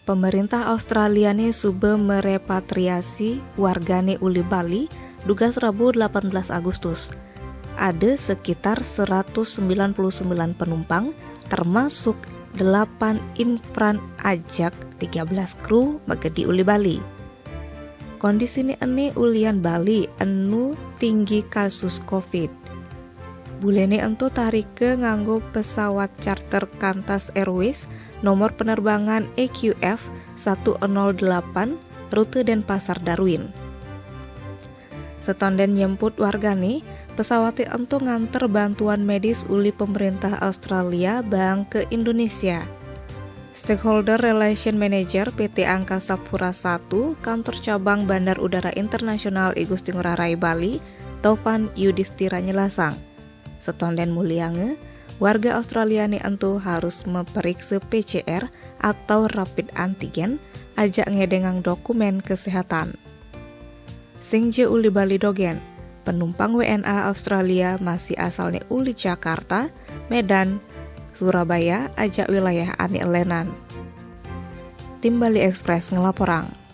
Pemerintah Australia ne sube merepatriasi wargane uli Bali dugas Rabu 18 Agustus. Ada sekitar 199 penumpang termasuk 8 infran ajak 13 kru magedi uli Bali. Kondisi ini ulian Bali anu tinggi kasus COVID. Bulene ento tarik ke nganggo pesawat charter Qantas Airways nomor penerbangan EQF 108 rute Denpasar Darwin. Setonden nyemput wargane, pesawat ento nganter bantuan medis uli pemerintah Australia bang ke Indonesia. Stakeholder Relation Manager PT Angkasa Pura I kantor cabang Bandar Udara Internasional I Gusti Ngurah Rai Bali, Taufan Yudhistira nyelasang. Setonden muliange, warga Australia ne entu harus meperiksa PCR atau rapid antigen ajak ngedengang dokumen kesehatan. Singje uli Bali dogen, penumpang WNA Australia masih asalnya uli Jakarta, Medan, Surabaya ajak wilayah Ani Elenan. Tim Bali Express ngelaporang.